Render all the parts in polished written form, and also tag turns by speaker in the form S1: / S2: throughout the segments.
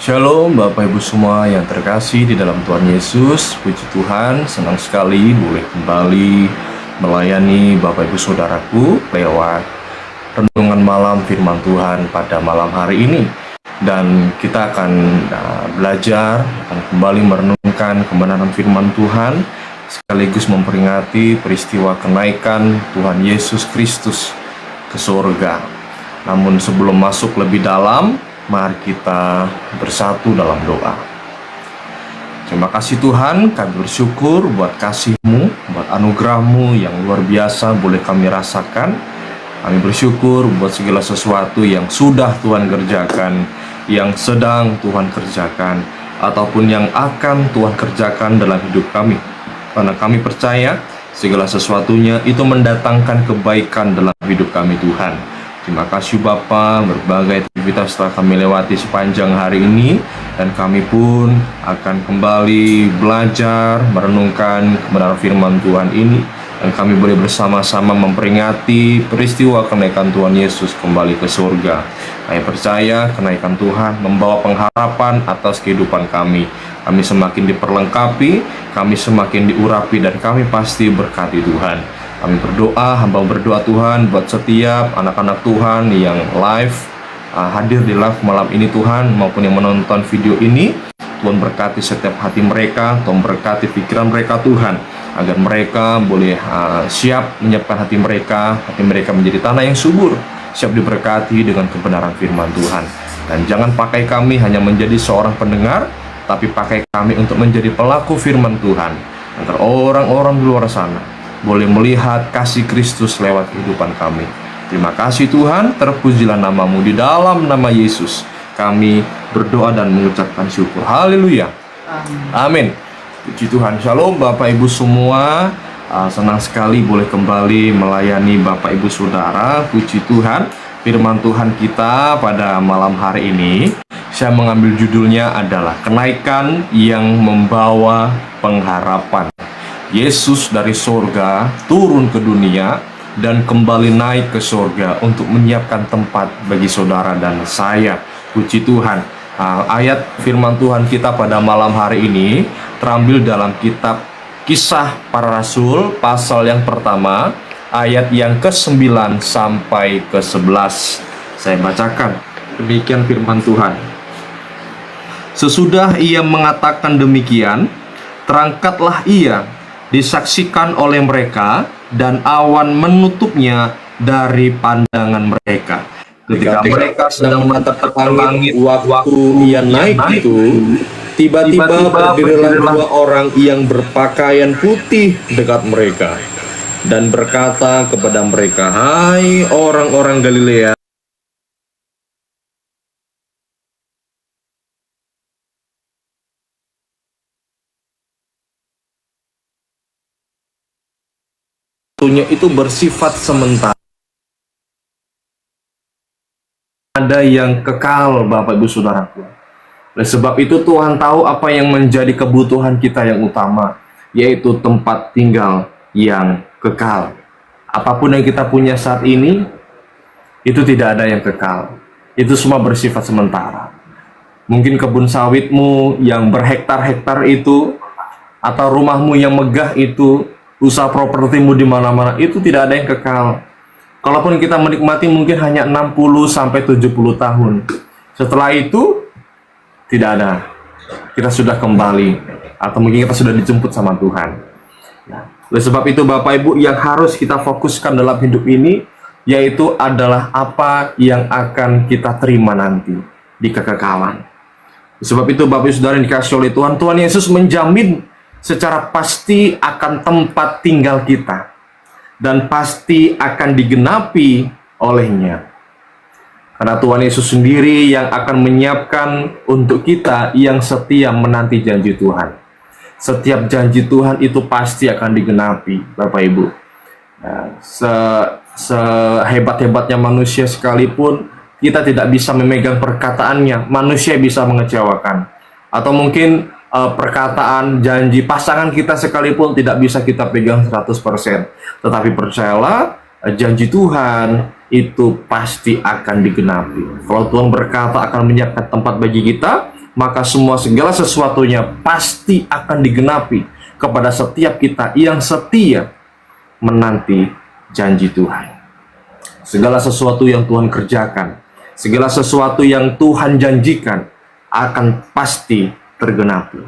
S1: Shalom Bapak Ibu semua yang terkasih di dalam Tuhan Yesus. Puji Tuhan, senang sekali boleh kembali melayani Bapak Ibu Saudaraku lewat renungan malam firman Tuhan pada malam hari ini. Dan kita akan belajar, akan kembali merenungkan kebenaran firman Tuhan, sekaligus memperingati peristiwa kenaikan Tuhan Yesus Kristus ke surga. Namun sebelum masuk lebih dalam, mari kita bersatu dalam doa. Terima kasih Tuhan, kami bersyukur buat kasih-Mu, buat anugerah-Mu yang luar biasa boleh kami rasakan. Kami bersyukur buat segala sesuatu yang sudah Tuhan kerjakan, yang sedang Tuhan kerjakan, ataupun yang akan Tuhan kerjakan dalam hidup kami. Karena kami percaya segala sesuatunya itu mendatangkan kebaikan dalam hidup kami Tuhan. Terima kasih Bapa, berbagai aktivitas telah kami lewati sepanjang hari ini, dan kami pun akan kembali belajar, merenungkan kebenaran firman Tuhan ini, dan kami boleh bersama-sama memperingati peristiwa kenaikan Tuhan Yesus kembali ke surga. Kami percaya kenaikan Tuhan membawa pengharapan atas kehidupan kami. Kami semakin diperlengkapi, kami semakin diurapi, dan kami pasti berkati Tuhan. Kami berdoa, hamba berdoa Tuhan buat setiap anak-anak Tuhan yang live, hadir di live malam ini Tuhan, maupun yang menonton video ini. Tuhan berkati setiap hati mereka, Tuhan berkati pikiran mereka Tuhan, agar mereka boleh siap menyiapkan hati mereka menjadi tanah yang subur, siap diberkati dengan kebenaran firman Tuhan. Dan jangan pakai kami hanya menjadi seorang pendengar, tapi pakai kami untuk menjadi pelaku firman Tuhan, agar orang-orang di luar sana boleh melihat kasih Kristus lewat kehidupan kami. Terima kasih Tuhan, terpujilah nama-Mu. Di dalam nama Yesus kami berdoa dan mengucapkan syukur. Haleluya. Amin. Puji Tuhan. Shalom Bapak Ibu semua. Senang sekali boleh kembali melayani Bapak Ibu Saudara. Puji Tuhan. Firman Tuhan kita pada malam hari ini, saya mengambil judulnya adalah kenaikan yang membawa pengharapan. Yesus dari surga turun ke dunia dan kembali naik ke surga untuk menyiapkan tempat bagi saudara dan saya. Puji Tuhan. Ayat firman Tuhan kita pada malam hari ini terambil dalam kitab Kisah Para Rasul pasal yang pertama, ayat yang ke-9 sampai ke-11. Saya bacakan. Demikian firman Tuhan. Sesudah ia mengatakan demikian, terangkatlah ia, disaksikan oleh mereka, dan awan menutupnya dari pandangan mereka. Ketika mereka sedang menatap langit waktu ia naik itu, tiba-tiba berdirilah dua orang yang berpakaian putih dekat mereka, dan berkata kepada mereka, "Hai orang-orang Galilea, itu bersifat sementara, ada yang kekal Bapak Ibu Saudaraku." Oleh sebab itu Tuhan tahu apa yang menjadi kebutuhan kita yang utama, yaitu tempat tinggal yang kekal. Apapun yang kita punya saat ini, itu tidak ada yang kekal. Itu semua bersifat sementara. Mungkin kebun sawitmu yang berhektar-hektar itu, atau rumahmu yang megah itu, usaha propertimu di mana-mana, itu tidak ada yang kekal. Kalaupun kita menikmati mungkin hanya 60 sampai 70 tahun. Setelah itu tidak ada. Kita sudah kembali, atau mungkin kita sudah dijemput sama Tuhan. Oleh sebab itu Bapak Ibu, yang harus kita fokuskan dalam hidup ini yaitu adalah apa yang akan kita terima nanti di kekekalan. Oleh sebab itu Bapak Ibu Saudara yang dikasihi oleh Tuhan, Tuhan Yesus menjamin secara pasti akan tempat tinggal kita, dan pasti akan digenapi olehnya. Karena Tuhan Yesus sendiri yang akan menyiapkan untuk kita yang setia menanti janji Tuhan. Setiap janji Tuhan itu pasti akan digenapi, Bapak Ibu. Sehebat-hebatnya manusia sekalipun, kita tidak bisa memegang perkataannya. Manusia bisa mengecewakan. Atau mungkin perkataan janji pasangan kita sekalipun tidak bisa kita pegang 100%. Tetapi percayalah, janji Tuhan itu pasti akan digenapi. Kalau Tuhan berkata akan menyiapkan tempat bagi kita, maka segala sesuatunya pasti akan digenapi kepada setiap kita yang setia menanti janji Tuhan. Segala sesuatu yang Tuhan kerjakan, segala sesuatu yang Tuhan janjikan akan pasti tergenapi.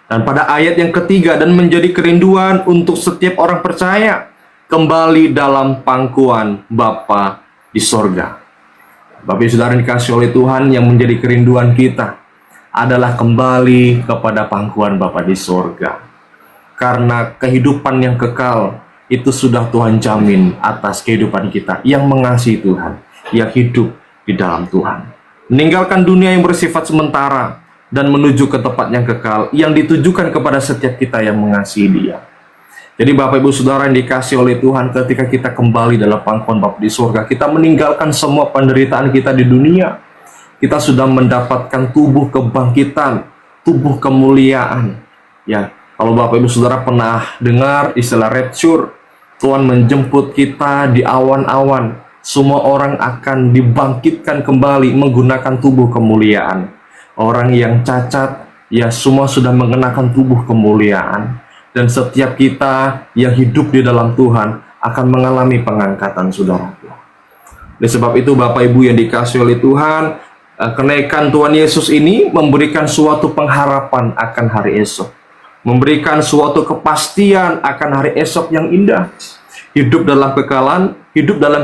S1: Dan pada ayat yang ketiga, dan menjadi kerinduan untuk setiap orang percaya kembali dalam pangkuan Bapa di sorga. Bapak Ibu Saudara dikasih oleh Tuhan, yang menjadi kerinduan kita adalah kembali kepada pangkuan Bapa di sorga. Karena kehidupan yang kekal itu sudah Tuhan jamin atas kehidupan kita yang mengasihi Tuhan, yang hidup di dalam Tuhan. Meninggalkan dunia yang bersifat sementara dan menuju ke tempat yang kekal yang ditujukan kepada setiap kita yang mengasihi Dia. Jadi Bapak Ibu Saudara yang dikasih oleh Tuhan, ketika kita kembali dalam pangkuan Bapa di surga, kita meninggalkan semua penderitaan kita di dunia. Kita sudah mendapatkan tubuh kebangkitan, tubuh kemuliaan. Ya, kalau Bapak Ibu Saudara pernah dengar istilah rapture, Tuhan menjemput kita di awan-awan. Semua orang akan dibangkitkan kembali menggunakan tubuh kemuliaan. Orang yang cacat, ya semua sudah mengenakan tubuh kemuliaan. Dan setiap kita yang hidup di dalam Tuhan akan mengalami pengangkatan, saudaraku. Oleh sebab itu Bapak Ibu yang dikasih oleh Tuhan, kenaikan Tuhan Yesus ini memberikan suatu pengharapan akan hari esok. Memberikan suatu kepastian akan hari esok yang indah. Hidup dalam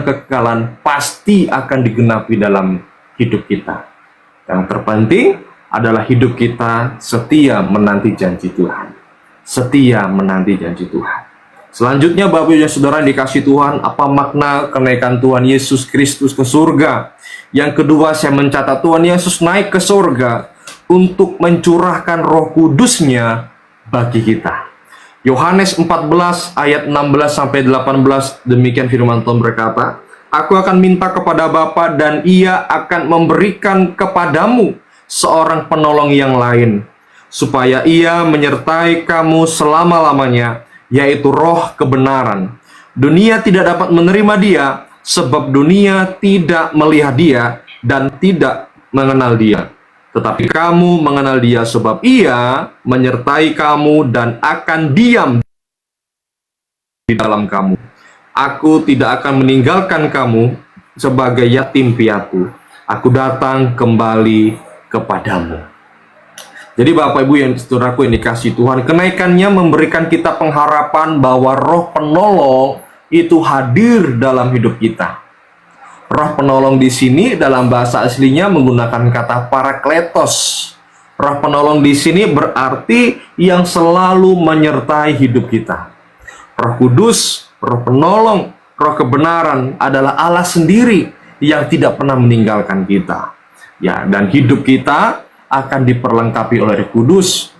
S1: kekekalan pasti akan digenapi dalam hidup kita. Yang terpenting adalah hidup kita setia menanti janji Tuhan. Setia menanti janji Tuhan. Selanjutnya Bapak Ibu Saudara yang dikasih Tuhan, apa makna kenaikan Tuhan Yesus Kristus ke surga? Yang kedua, saya mencatat Tuhan Yesus naik ke surga untuk mencurahkan Roh Kudus-Nya bagi kita. Yohanes 14 ayat 16-18, demikian firman Tuhan berkata, Aku akan minta kepada Bapa dan Ia akan memberikan kepadamu seorang penolong yang lain, supaya Ia menyertai kamu selama-lamanya, yaitu Roh kebenaran. Dunia tidak dapat menerima Dia, sebab dunia tidak melihat Dia dan tidak mengenal Dia. Tetapi kamu mengenal Dia, sebab Ia menyertai kamu dan akan diam di dalam kamu. Aku tidak akan meninggalkan kamu sebagai yatim piatu. Aku datang kembali kepadamu. Jadi Bapak Ibu yang saudaraku yang dikasih Tuhan, kenaikannya memberikan kita pengharapan bahwa Roh penolong itu hadir dalam hidup kita. Roh penolong di sini dalam bahasa aslinya menggunakan kata parakletos. Roh penolong di sini berarti yang selalu menyertai hidup kita. Roh Kudus, Roh penolong, Roh kebenaran adalah Allah sendiri yang tidak pernah meninggalkan kita. Ya, dan hidup kita akan diperlengkapi oleh Roh Kudus.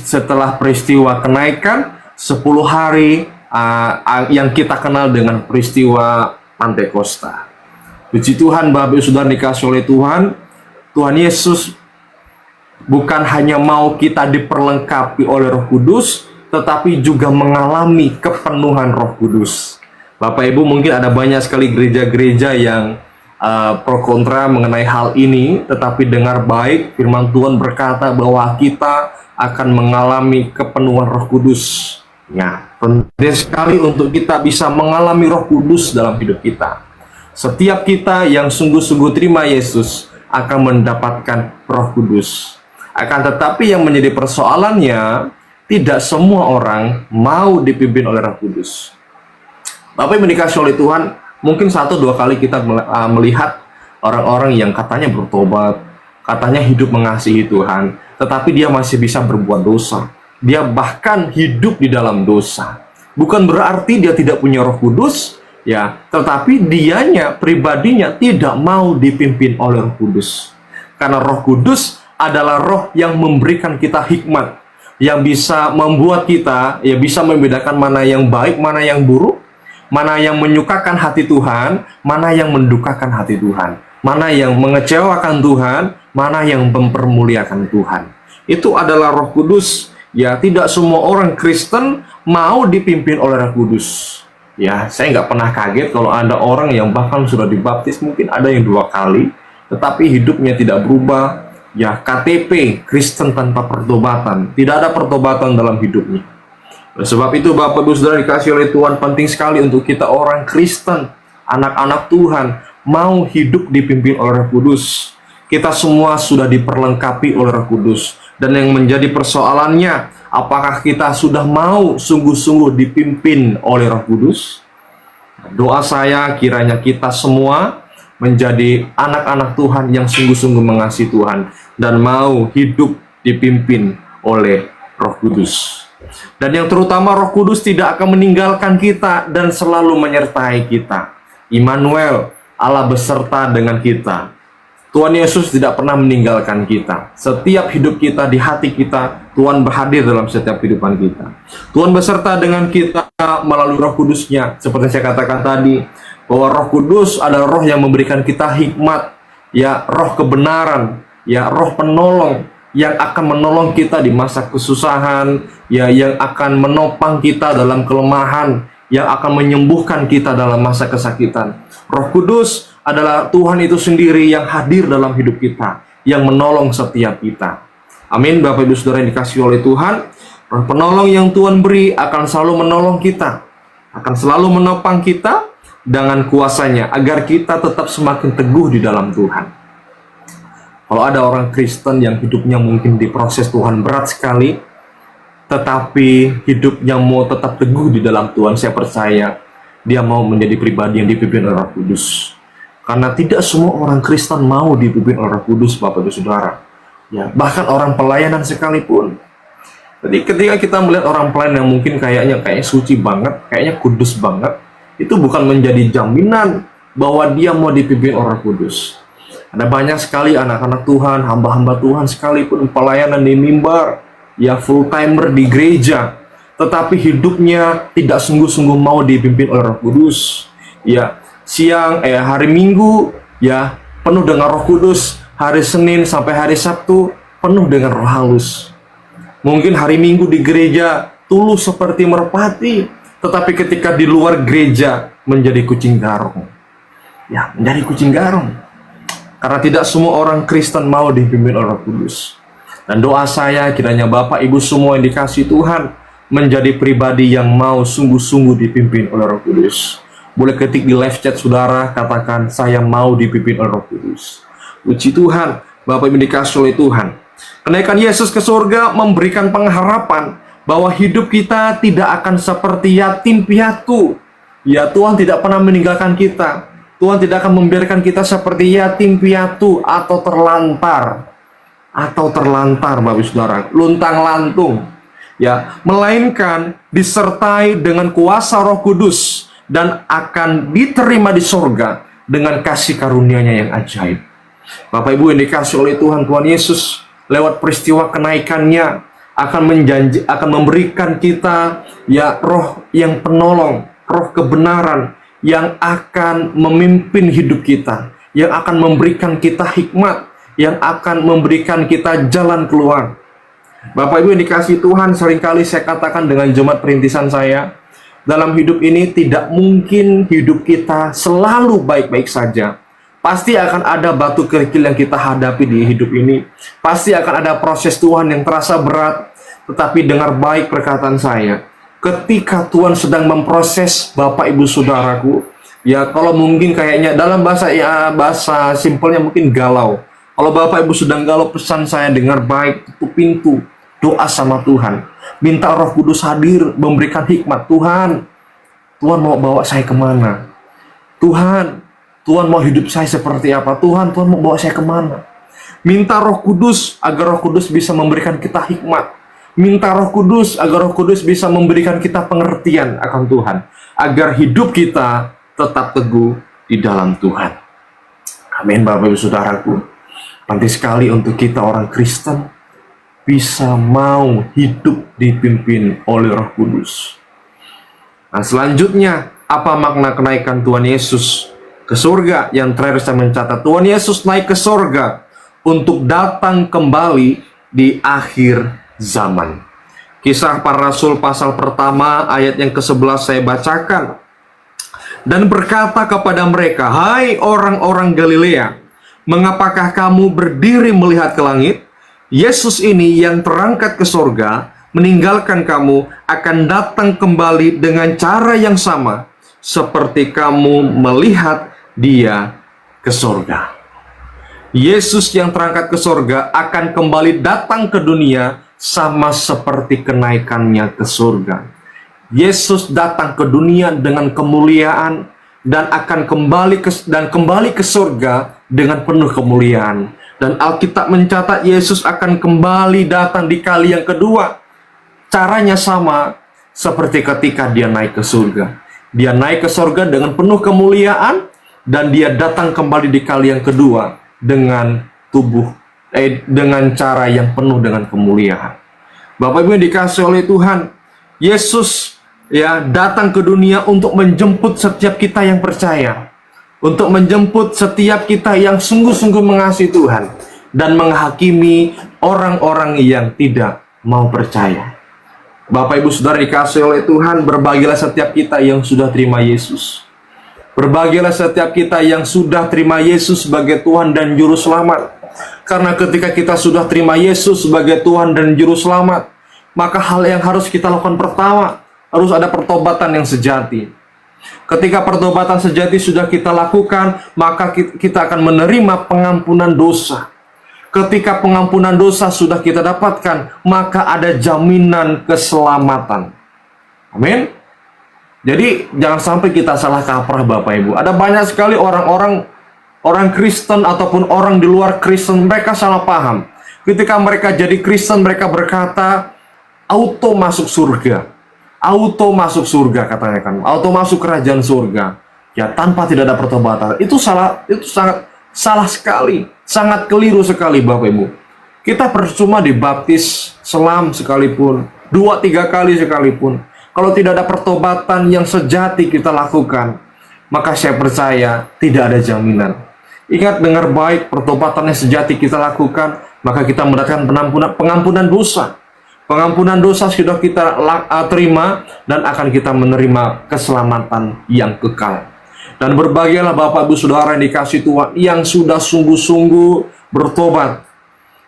S1: Setelah peristiwa kenaikan 10 hari yang kita kenal dengan peristiwa Pantekosta. Puji Tuhan Bapak Ibu Saudara dikasih oleh Tuhan, Tuhan Yesus bukan hanya mau kita diperlengkapi oleh Roh Kudus, tetapi juga mengalami kepenuhan Roh Kudus. Bapak Ibu, mungkin ada banyak sekali gereja-gereja yang pro kontra mengenai hal ini, tetapi dengar baik, firman Tuhan berkata bahwa kita akan mengalami kepenuhan Roh Kudus. Ya, penting sekali untuk kita bisa mengalami Roh Kudus dalam hidup kita. Setiap kita yang sungguh-sungguh terima Yesus akan mendapatkan Roh Kudus. Akan tetapi yang menjadi persoalannya, tidak semua orang mau dipimpin oleh Roh Kudus. Bapak yang dikasih oleh Tuhan, mungkin 1-2 kali kita melihat orang-orang yang katanya bertobat, katanya hidup mengasihi Tuhan, tetapi dia masih bisa berbuat dosa. Dia bahkan hidup di dalam dosa. Bukan berarti dia tidak punya Roh Kudus, ya, tetapi dianya, pribadinya tidak mau dipimpin oleh Roh Kudus. Karena Roh Kudus adalah roh yang memberikan kita hikmat, yang bisa membuat kita, ya bisa membedakan mana yang baik, mana yang buruk, mana yang menyukakan hati Tuhan, mana yang mendukakan hati Tuhan, mana yang mengecewakan Tuhan, mana yang mempermuliakan Tuhan. Itu adalah Roh Kudus. Ya, tidak semua orang Kristen mau dipimpin oleh Roh Kudus. Ya, saya nggak pernah kaget kalau ada orang yang bahkan sudah dibaptis, mungkin ada yang 2 kali, tetapi hidupnya tidak berubah, ya KTP Kristen tanpa pertobatan. Tidak ada pertobatan dalam hidupnya. Oleh sebab itu Bapak Ibu Saudara dikasih oleh Tuhan, penting sekali untuk kita orang Kristen, anak-anak Tuhan, mau hidup dipimpin oleh Roh Kudus. Kita semua sudah diperlengkapi oleh Roh Kudus. Dan yang menjadi persoalannya, apakah kita sudah mau sungguh-sungguh dipimpin oleh Roh Kudus? Doa saya kiranya kita semua menjadi anak-anak Tuhan yang sungguh-sungguh mengasihi Tuhan dan mau hidup dipimpin oleh Roh Kudus. Dan yang terutama Roh Kudus tidak akan meninggalkan kita dan selalu menyertai kita. Immanuel, Allah beserta dengan kita. Tuhan Yesus tidak pernah meninggalkan kita. Setiap hidup kita, di hati kita, Tuhan berhadir dalam setiap kehidupan kita. Tuhan beserta dengan kita melalui Roh Kudus-Nya. Seperti saya katakan tadi, bahwa Roh Kudus adalah roh yang memberikan kita hikmat, ya, roh kebenaran, ya, roh penolong yang akan menolong kita di masa kesusahan, ya, yang akan menopang kita dalam kelemahan, yang akan menyembuhkan kita dalam masa kesakitan. Roh Kudus adalah Tuhan itu sendiri yang hadir dalam hidup kita, yang menolong setiap kita. Amin. Bapak Ibu Saudara yang dikasihi oleh Tuhan, roh penolong yang Tuhan beri akan selalu menolong kita, akan selalu menopang kita dengan kuasanya, agar kita tetap semakin teguh di dalam Tuhan. Kalau ada orang Kristen yang hidupnya mungkin diproses Tuhan berat sekali, tetapi hidupnya mau tetap teguh di dalam Tuhan, saya percaya dia mau menjadi pribadi yang dipimpin oleh Roh Kudus. Karena tidak semua orang Kristen mau dipimpin oleh Roh Kudus, Bapak Ibu Saudara. Ya, bahkan orang pelayanan sekalipun. Jadi ketika kita melihat orang pelayan yang mungkin kayaknya suci banget, kayaknya kudus banget, itu bukan menjadi jaminan bahwa dia mau dipimpin oleh Roh Kudus. Ada banyak sekali anak-anak Tuhan, hamba-hamba Tuhan sekalipun pelayanan di mimbar, ya, full timer di gereja, tetapi hidupnya tidak sungguh-sungguh mau dipimpin oleh Roh Kudus. Ya, hari Minggu, ya, penuh dengan Roh Kudus, hari Senin sampai hari Sabtu penuh dengan roh halus. Mungkin hari Minggu di gereja tulus seperti merpati, tetapi ketika di luar gereja menjadi kucing garong. Ya, menjadi kucing garong. Karena tidak semua orang Kristen mau dipimpin oleh Roh Kudus. Dan doa saya kiranya Bapak Ibu semua yang dikasihi Tuhan menjadi pribadi yang mau sungguh-sungguh dipimpin oleh Roh Kudus. Boleh ketik di live chat saudara, katakan saya mau dipimpin oleh Roh Kudus. Puji Tuhan, Bapak Ibu dikasihi oleh Tuhan. Kenaikan Yesus ke surga memberikan pengharapan bahwa hidup kita tidak akan seperti yatim piatu. Ya, Tuhan tidak pernah meninggalkan kita. Tuhan tidak akan membiarkan kita seperti yatim piatu atau terlantar. Bapak Saudara, luntang lantung. Ya, melainkan disertai dengan kuasa Roh Kudus dan akan diterima di surga dengan kasih karunia-Nya yang ajaib. Bapak Ibu yang dikasihi oleh Tuhan, Tuhan Yesus lewat peristiwa kenaikannya akan memberikan kita, ya, roh yang penolong, roh kebenaran yang akan memimpin hidup kita, yang akan memberikan kita hikmat, yang akan memberikan kita jalan keluar. Bapak Ibu yang dikasihi Tuhan, seringkali saya katakan dengan jemaat perintisan saya, dalam hidup ini tidak mungkin hidup kita selalu baik-baik saja. Pasti akan ada batu kerikil yang kita hadapi di hidup ini. Pasti akan ada proses Tuhan yang terasa berat. Tetapi dengar baik perkataan saya, ketika Tuhan sedang memproses Bapak Ibu Saudaraku, ya, kalau mungkin kayaknya dalam bahasa simpelnya mungkin galau. Kalau Bapak Ibu sedang galau, pesan saya dengar baik, tutup pintu, doa sama Tuhan, minta Roh Kudus hadir, memberikan hikmat. Tuhan mau bawa saya kemana? Tuhan mau hidup saya seperti apa? Tuhan mau bawa saya kemana? Minta Roh Kudus agar Roh Kudus bisa memberikan kita hikmat. Minta Roh Kudus agar Roh Kudus bisa memberikan kita pengertian akan Tuhan, agar hidup kita tetap teguh di dalam Tuhan. Amin, Bapak Ibu Saudaraku. Penting sekali untuk kita orang Kristen bisa mau hidup dipimpin oleh Roh Kudus. Nah, selanjutnya, apa makna kenaikan Tuhan Yesus ke surga? Yang terakhir saya mencatat, Tuhan Yesus naik ke surga untuk datang kembali di akhir zaman. Kisah Para Rasul pasal pertama ayat yang ke-11 saya bacakan. Dan berkata kepada mereka, hai orang-orang Galilea, Mengapakah kamu berdiri melihat ke langit? Yesus ini yang terangkat ke sorga, meninggalkan kamu, akan datang kembali dengan cara yang sama, seperti kamu melihat dia ke sorga. Yesus yang terangkat ke sorga akan kembali datang ke dunia sama seperti kenaikannya ke sorga. Yesus datang ke dunia dengan kemuliaan dan akan kembali ke sorga dengan penuh kemuliaan. Dan Alkitab mencatat Yesus akan kembali datang di kali yang kedua. Caranya sama seperti ketika dia naik ke surga. Dia naik ke surga dengan penuh kemuliaan, dan dia datang kembali di kali yang kedua dengan dengan cara yang penuh dengan kemuliaan. Bapak Ibu yang dikasihi oleh Tuhan, Yesus datang ke dunia untuk menjemput setiap kita yang percaya, untuk menjemput setiap kita yang sungguh-sungguh mengasihi Tuhan dan menghakimi orang-orang yang tidak mau percaya. Bapak Ibu Saudara dikasihi oleh Tuhan, berbahagialah setiap kita yang sudah terima Yesus. Berbahagialah setiap kita yang sudah terima Yesus sebagai Tuhan dan Juru Selamat. Karena ketika kita sudah terima Yesus sebagai Tuhan dan Juru Selamat, maka hal yang harus kita lakukan pertama, harus ada pertobatan yang sejati. Ketika pertobatan sejati sudah kita lakukan, maka kita akan menerima pengampunan dosa. Ketika pengampunan dosa sudah kita dapatkan, maka ada jaminan keselamatan. Amin. Jadi jangan sampai kita salah kaprah Bapak Ibu. Ada banyak sekali orang Kristen ataupun orang di luar Kristen, mereka salah paham. Ketika mereka jadi Kristen, mereka berkata auto masuk surga. Auto masuk surga katanya kan. Auto masuk kerajaan surga. Ya, tanpa tidak ada pertobatan. Itu sangat salah sekali. Sangat keliru sekali Bapak Ibu. Kita percuma dibaptis selam sekalipun, 2-3 kali sekalipun, kalau tidak ada pertobatan yang sejati kita lakukan, maka saya percaya tidak ada jaminan. Ingat, dengar baik, pertobatan yang sejati kita lakukan, maka kita mendapatkan pengampunan dosa. Pengampunan dosa sudah kita terima, dan akan kita menerima keselamatan yang kekal. Dan berbahagialah Bapak Ibu Saudara yang dikasihi Tuhan, yang sudah sungguh-sungguh bertobat,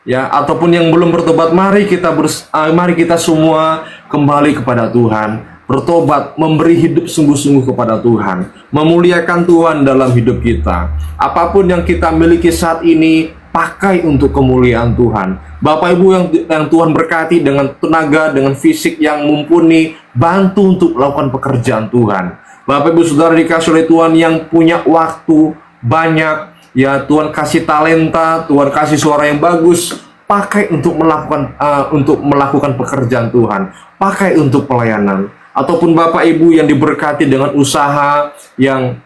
S1: ya, ataupun yang belum bertobat. Mari kita semua kembali kepada Tuhan, bertobat, memberi hidup sungguh-sungguh kepada Tuhan, memuliakan Tuhan dalam hidup kita. Apapun yang kita miliki saat ini, pakai untuk kemuliaan Tuhan. Bapak Ibu yang Tuhan berkati dengan tenaga, dengan fisik yang mumpuni, bantu untuk melakukan pekerjaan Tuhan. Bapak Ibu Saudara dikasihi oleh Tuhan yang punya waktu banyak, ya, Tuhan kasih talenta, Tuhan kasih suara yang bagus, pakai untuk melakukan pekerjaan Tuhan, pakai untuk pelayanan. Ataupun Bapak Ibu yang diberkati dengan usaha yang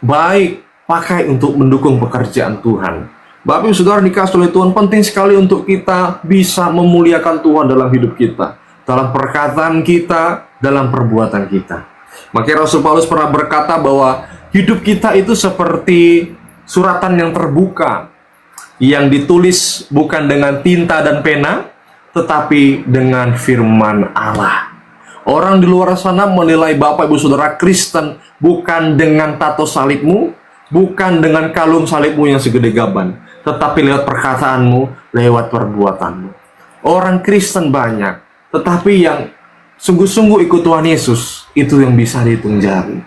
S1: baik, pakai untuk mendukung pekerjaan Tuhan. Bapak Ibu Saudara dikasihi oleh Tuhan, penting sekali untuk kita bisa memuliakan Tuhan dalam hidup kita, dalam perkataan kita, dalam perbuatan kita. Makanya Rasul Paulus pernah berkata bahwa hidup kita itu seperti suratan yang terbuka, yang ditulis bukan dengan tinta dan pena, tetapi dengan firman Allah. Orang di luar sana menilai Bapak Ibu Saudara Kristen bukan dengan tato salibmu, bukan dengan kalung salibmu yang segede gaban, tetapi lewat perkataanmu, lewat perbuatanmu. Orang Kristen banyak, tetapi yang sungguh-sungguh ikut Tuhan Yesus, itu yang bisa dihitung jari.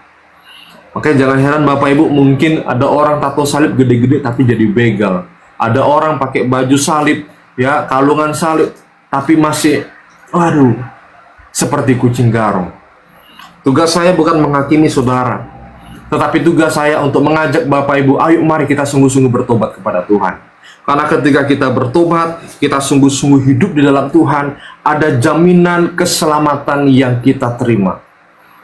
S1: Makanya jangan heran Bapak Ibu, mungkin ada orang tato salib gede-gede tapi jadi begal. Ada orang pakai baju salib, ya, kalungan salib, tapi masih, seperti kucing garong. Tugas saya bukan menghakimi saudara, tetapi tugas saya untuk mengajak Bapak Ibu, ayo mari kita sungguh-sungguh bertobat kepada Tuhan. Karena ketika kita bertobat, kita sungguh-sungguh hidup di dalam Tuhan, ada jaminan keselamatan yang kita terima.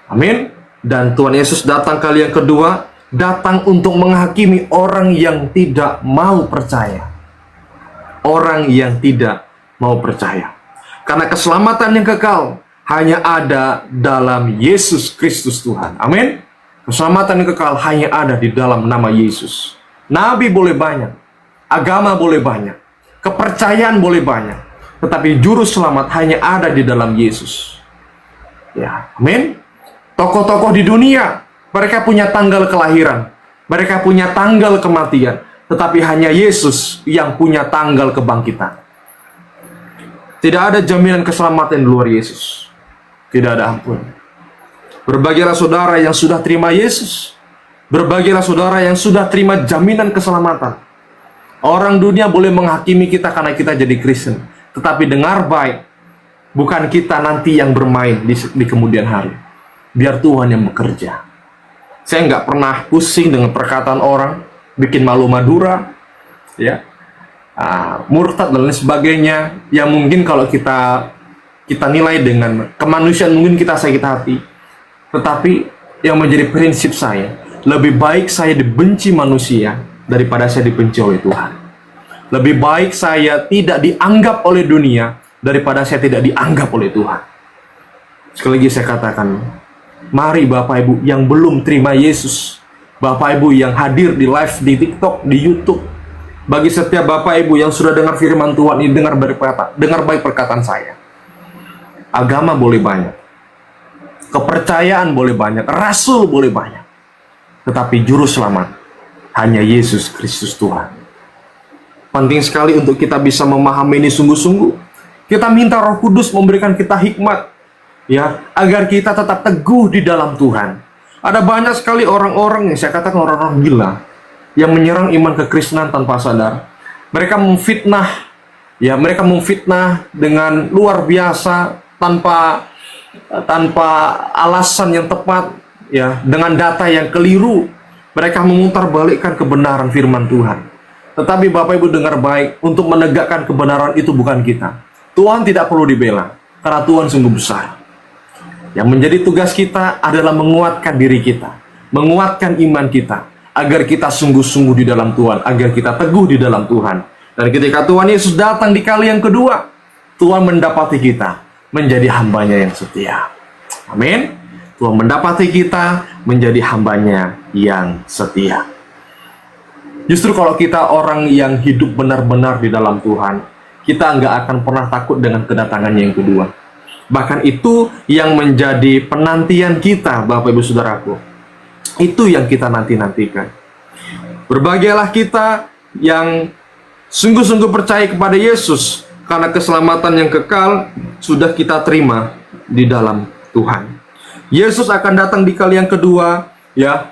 S1: Amin. Dan Tuhan Yesus datang kali yang kedua, datang untuk menghakimi orang yang tidak mau percaya. Orang yang tidak mau percaya. Karena keselamatan yang kekal hanya ada dalam Yesus Kristus Tuhan. Amin. Keselamatan yang kekal hanya ada di dalam nama Yesus. Nabi boleh banyak, agama boleh banyak, kepercayaan boleh banyak, tetapi juru selamat hanya ada di dalam Yesus. Ya, amin. Tokoh-tokoh di dunia, mereka punya tanggal kelahiran, mereka punya tanggal kematian, Tetapi hanya Yesus yang punya tanggal kebangkitan. Tidak ada jaminan keselamatan di luar Yesus. Tidak ada ampun. Berbahagialah saudara yang sudah terima Yesus. Berbahagialah saudara yang sudah terima jaminan keselamatan. Orang dunia boleh menghakimi kita karena kita jadi Kristen. Tetapi dengar baik, bukan kita nanti yang bermain di kemudian hari. Biar Tuhan yang bekerja. Saya nggak pernah pusing dengan perkataan orang, bikin malu Madura, ya, murtad dan lain sebagainya. Yang mungkin kalau kita nilai dengan kemanusiaan mungkin kita sakit hati. Tetapi yang menjadi prinsip saya, lebih baik saya dibenci manusia daripada saya dibenci oleh Tuhan. Lebih baik saya tidak dianggap oleh dunia daripada saya tidak dianggap oleh Tuhan. Sekali lagi saya katakan, mari Bapak Ibu yang belum terima Yesus, Bapak Ibu yang hadir di live di TikTok, di YouTube, bagi setiap Bapak Ibu yang sudah dengar firman Tuhan ini, dengar baik perkataan saya. Agama boleh banyak, kepercayaan boleh banyak, rasul boleh banyak, tetapi juru selamat hanya Yesus Kristus Tuhan. Penting sekali untuk kita bisa memahami ini sungguh-sungguh. Kita minta Roh Kudus memberikan kita hikmat, ya, agar kita tetap teguh di dalam Tuhan. Ada banyak sekali orang-orang yang saya katakan orang-orang gila yang menyerang iman kekristenan tanpa sadar. Mereka memfitnah, ya, mereka memfitnah dengan luar biasa tanpa alasan yang tepat, ya, dengan data yang keliru. Mereka memutarbalikkan kebenaran firman Tuhan. Tetapi Bapak Ibu dengar baik, untuk menegakkan kebenaran itu bukan kita. Tuhan tidak perlu dibela, karena Tuhan sungguh besar. Yang menjadi tugas kita adalah menguatkan diri kita, menguatkan iman kita, agar kita sungguh-sungguh di dalam Tuhan, agar kita teguh di dalam Tuhan. Dan ketika Tuhan Yesus datang di kali yang kedua, Tuhan mendapati kita menjadi hambanya yang setia. Amin. Tuhan mendapati kita menjadi hambanya yang setia. Justru kalau kita orang yang hidup benar-benar di dalam Tuhan, kita nggak akan pernah takut dengan kedatangannya yang kedua. Bahkan itu yang menjadi penantian kita, Bapak Ibu Saudaraku. Itu yang kita nanti-nantikan. Berbahagialah kita yang sungguh-sungguh percaya kepada Yesus, karena keselamatan yang kekal sudah kita terima di dalam Tuhan. Yesus akan datang di kali yang kedua, ya.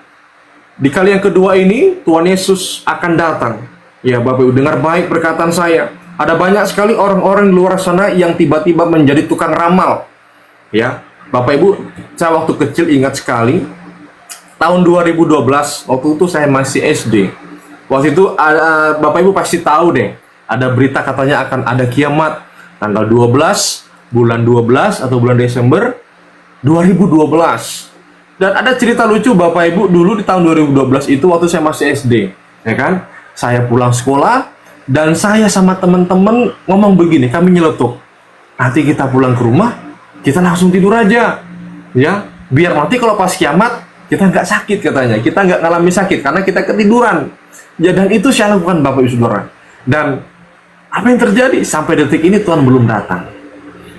S1: Di kali yang kedua ini Tuhan Yesus akan datang. Ya, Bapak Ibu dengar baik perkataan saya. Ada banyak sekali orang-orang di luar sana yang tiba-tiba menjadi tukang ramal. Ya, Bapak Ibu, saya waktu kecil ingat sekali tahun 2012, waktu itu saya masih SD. Waktu itu Bapak Ibu pasti tahu deh, ada berita katanya akan ada kiamat tanggal 12 bulan 12 atau bulan Desember 2012. Dan ada cerita lucu Bapak Ibu, dulu di tahun 2012 itu waktu saya masih SD, ya kan? Saya pulang sekolah dan saya sama teman-teman ngomong begini, kami nyeletuk, nanti kita pulang ke rumah, kita langsung tidur aja, ya, biar nanti kalau pas kiamat kita nggak sakit katanya, kita nggak ngalami sakit karena kita ketiduran. Ya, dan itu saya lakukan Bapak Ibu Saudara. Dan apa yang terjadi sampai detik ini Tuhan belum datang.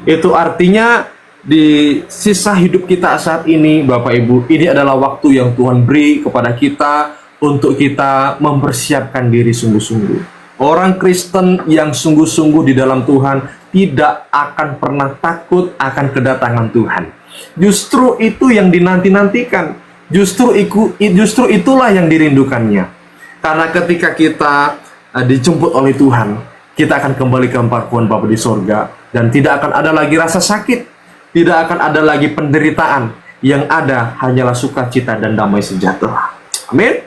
S1: Itu artinya di sisa hidup kita saat ini, Bapak Ibu, ini adalah waktu yang Tuhan beri kepada kita untuk kita mempersiapkan diri sungguh-sungguh. Orang Kristen yang sungguh-sungguh di dalam Tuhan tidak akan pernah takut akan kedatangan Tuhan. Justru itu yang dinanti-nantikan. Justru itulah yang dirindukannya. Karena ketika kita dijemput oleh Tuhan, kita akan kembali ke pangkuan Bapa di sorga, dan tidak akan ada lagi rasa sakit. Tidak akan ada lagi penderitaan. Yang ada hanyalah sukacita dan damai sejahtera. Amin.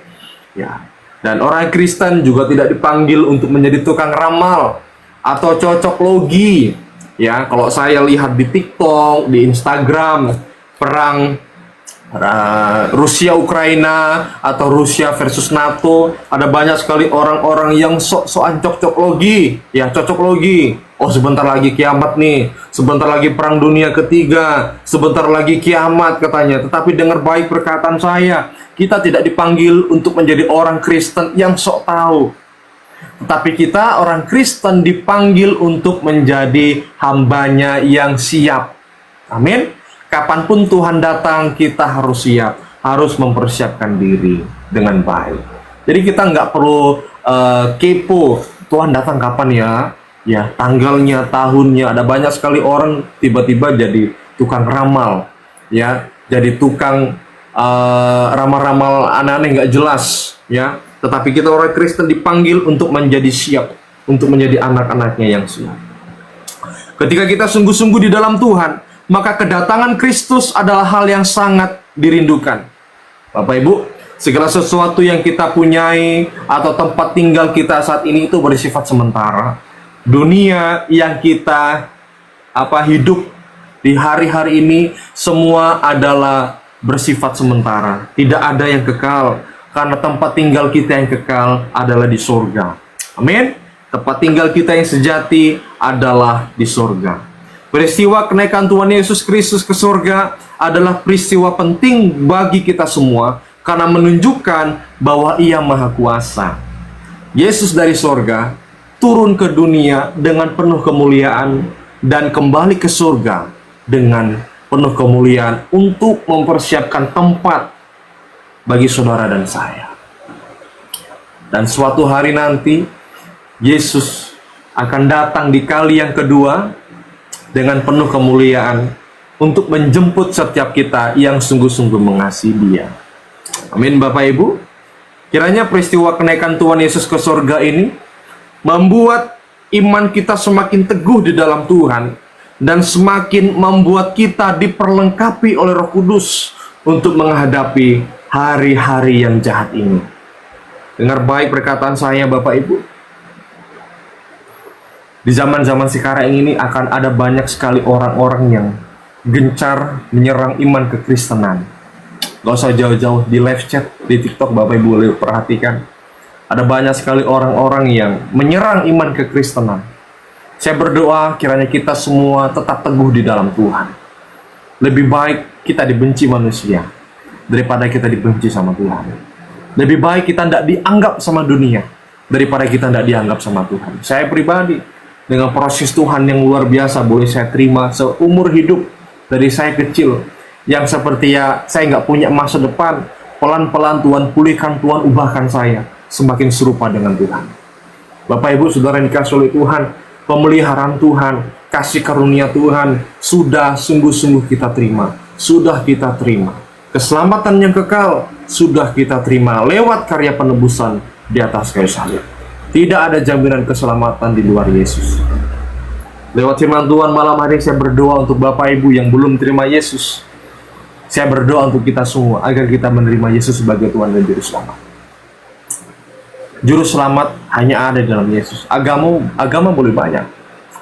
S1: Ya. Dan orang Kristen juga tidak dipanggil untuk menjadi tukang ramal atau cocok logi. Ya, kalau saya lihat di TikTok, di Instagram, perang Rusia Ukraina atau Rusia versus NATO, ada banyak sekali orang-orang yang sok-sokan cocok logi, ya, cocok logi. Oh, sebentar lagi kiamat nih, sebentar lagi perang dunia ketiga, sebentar lagi kiamat katanya. Tetapi dengar baik perkataan saya, kita tidak dipanggil untuk menjadi orang Kristen yang sok tahu. Tetapi kita orang Kristen dipanggil untuk menjadi hambanya yang siap. Amin. Kapanpun Tuhan datang, kita harus siap, harus mempersiapkan diri dengan baik. Jadi kita nggak perlu kepo, Tuhan datang kapan ya? Ya, tanggalnya, tahunnya. Ada banyak sekali orang tiba-tiba jadi tukang ramal, ya, jadi tukang ramal-ramal aneh-aneh nggak jelas, ya. Tetapi kita orang Kristen dipanggil untuk menjadi siap, untuk menjadi anak-anaknya yang siap. Ketika kita sungguh-sungguh di dalam Tuhan, maka kedatangan Kristus adalah hal yang sangat dirindukan. Bapak Ibu, segala sesuatu yang kita punyai atau tempat tinggal kita saat ini itu bersifat sementara. Dunia yang kita hidup di hari-hari ini semua adalah bersifat sementara. Tidak ada yang kekal, karena tempat tinggal kita yang kekal adalah di surga. Amin. Tempat tinggal kita yang sejati adalah di surga. Peristiwa kenaikan Tuhan Yesus Kristus ke surga adalah peristiwa penting bagi kita semua, karena menunjukkan bahwa Ia Maha Kuasa. Yesus dari surga turun ke dunia dengan penuh kemuliaan dan kembali ke surga dengan penuh kemuliaan untuk mempersiapkan tempat bagi saudara dan saya. Dan suatu hari nanti Yesus akan datang di kali yang kedua dengan penuh kemuliaan untuk menjemput setiap kita yang sungguh-sungguh mengasihi Dia. Amin, Bapak Ibu. Kiranya peristiwa kenaikan Tuhan Yesus ke surga ini membuat iman kita semakin teguh di dalam Tuhan, dan semakin membuat kita diperlengkapi oleh Roh Kudus untuk menghadapi hari-hari yang jahat ini. Dengar baik perkataan saya, Bapak Ibu. Di zaman-zaman sekarang ini akan ada banyak sekali orang-orang yang gencar menyerang iman kekristenan. Gak usah jauh-jauh, di live chat di TikTok Bapak Ibu boleh perhatikan. Ada banyak sekali orang-orang yang menyerang iman kekristenan. Saya berdoa kiranya kita semua tetap teguh di dalam Tuhan. Lebih baik kita dibenci manusia daripada kita dibenci sama Tuhan. Lebih baik kita tidak dianggap sama dunia daripada kita tidak dianggap sama Tuhan. Saya pribadi, dengan proses Tuhan yang luar biasa boleh saya terima seumur hidup dari saya kecil, yang seperti saya nggak punya masa depan. Pelan-pelan Tuhan pulihkan, Tuhan ubahkan saya semakin serupa dengan Tuhan. Bapak Ibu Saudara yang dikasihi oleh Tuhan, pemeliharaan Tuhan, kasih karunia Tuhan sudah sungguh-sungguh kita terima. Sudah kita terima. Keselamatan yang kekal sudah kita terima lewat karya penebusan di atas kayu salib. Tidak ada jaminan keselamatan di luar Yesus. Lewat firman Tuhan malam hari saya berdoa untuk Bapak Ibu yang belum terima Yesus. Saya berdoa untuk kita semua agar kita menerima Yesus sebagai Tuhan dan Juru Selamat. Juru selamat hanya ada di dalam Yesus. Agama boleh banyak,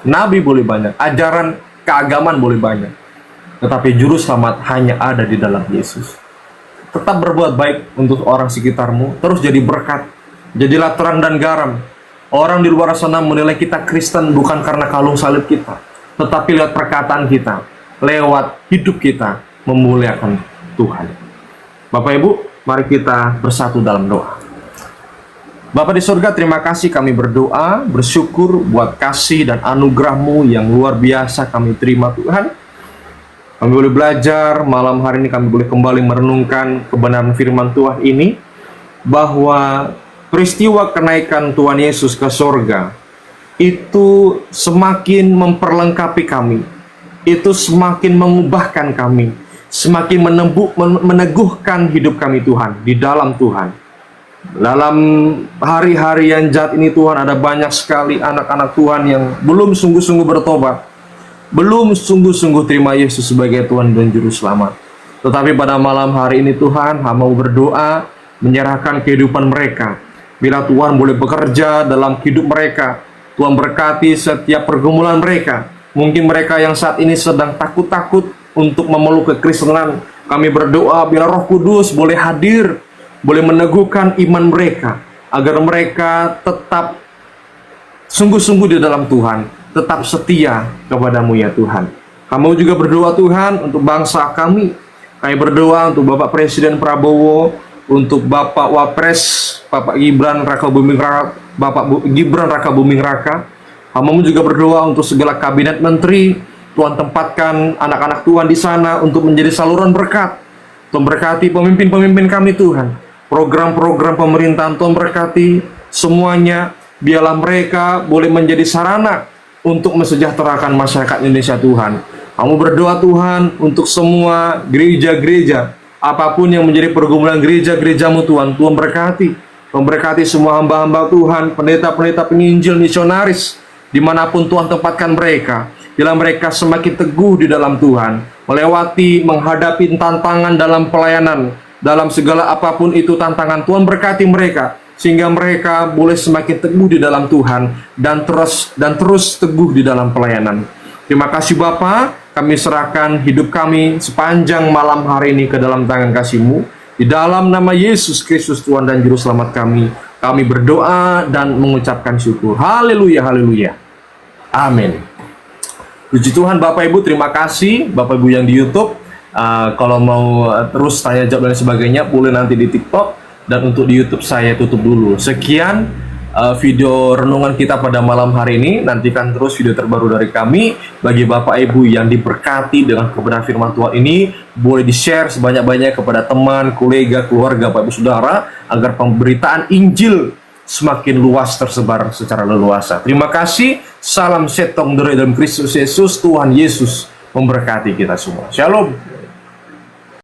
S1: nabi boleh banyak, ajaran keagamaan boleh banyak, tetapi juru selamat hanya ada di dalam Yesus. Tetap berbuat baik untuk orang sekitarmu, terus jadi berkat, jadilah terang dan garam. Orang di luar sana menilai kita Kristen bukan karena kalung salib kita, tetapi lewat perkataan kita, lewat hidup kita memuliakan Tuhan. Bapak Ibu, mari kita bersatu dalam doa. Bapa di surga, terima kasih kami berdoa, bersyukur buat kasih dan anugerah-Mu yang luar biasa kami terima Tuhan. Kami boleh belajar malam hari ini, kami boleh kembali merenungkan kebenaran firman Tuhan ini, bahwa peristiwa kenaikan Tuhan Yesus ke surga itu semakin memperlengkapi kami, itu semakin mengubahkan kami, semakin meneguhkan hidup kami Tuhan, di dalam Tuhan. Dalam hari-hari yang jahat ini Tuhan, ada banyak sekali anak-anak Tuhan yang belum sungguh-sungguh bertobat, belum sungguh-sungguh terima Yesus sebagai Tuhan dan Juru Selamat. Tetapi pada malam hari ini Tuhan, hamba mau berdoa, menyerahkan kehidupan mereka. Bila Tuhan boleh bekerja dalam hidup mereka, Tuhan berkati setiap pergumulan mereka. Mungkin mereka yang saat ini sedang takut-takut untuk memeluk kekristenan, kami berdoa bila Roh Kudus boleh hadir, boleh meneguhkan iman mereka, agar mereka tetap sungguh-sungguh di dalam Tuhan, tetap setia kepadamu ya Tuhan. Kamu juga berdoa Tuhan untuk bangsa kami. Kami berdoa untuk Bapak Presiden Prabowo, untuk Bapak Wapres, Bapak Gibran Raka Buming Raka. Kamu juga berdoa untuk segala kabinet menteri. Tuhan tempatkan anak-anak Tuhan di sana untuk menjadi saluran berkat. Tuhan berkati pemimpin-pemimpin kami Tuhan. Program-program pemerintahan Tuhan berkati, semuanya biarlah mereka boleh menjadi sarana untuk mensejahterakan masyarakat Indonesia Tuhan. Kamu berdoa Tuhan untuk semua gereja-gereja, apapun yang menjadi pergumulan gereja-gerejamu Tuhan, Tuhan berkati. Memberkati semua hamba-hamba Tuhan, pendeta-pendeta penginjil, misionaris, dimanapun Tuhan tempatkan mereka. Bila mereka semakin teguh di dalam Tuhan, melewati, menghadapi tantangan dalam pelayanan, dalam segala apapun itu tantangan, Tuhan berkati mereka, sehingga mereka boleh semakin teguh di dalam Tuhan, dan terus teguh di dalam pelayanan. Terima kasih Bapa, kami serahkan hidup kami sepanjang malam hari ini ke dalam tangan kasih-Mu. Di dalam nama Yesus Kristus Tuhan dan Juru Selamat kami berdoa dan mengucapkan syukur. Haleluya, haleluya. Amin. Puji Tuhan Bapak Ibu, terima kasih Bapak Ibu yang di YouTube. Kalau mau terus tanya jawab dan sebagainya, boleh nanti di TikTok. Dan untuk di YouTube saya tutup dulu. Sekian video renungan kita pada malam hari ini. Nantikan terus video terbaru dari kami. Bagi Bapak Ibu yang diberkati dengan kebenaran firman Tuhan ini, boleh di-share sebanyak-banyaknya kepada teman, kolega, keluarga, Bapak Ibu Saudara, agar pemberitaan Injil semakin luas tersebar secara leluasa. Terima kasih. Salam setong dari dalam Kristus Yesus. Tuhan Yesus memberkati kita semua. Shalom.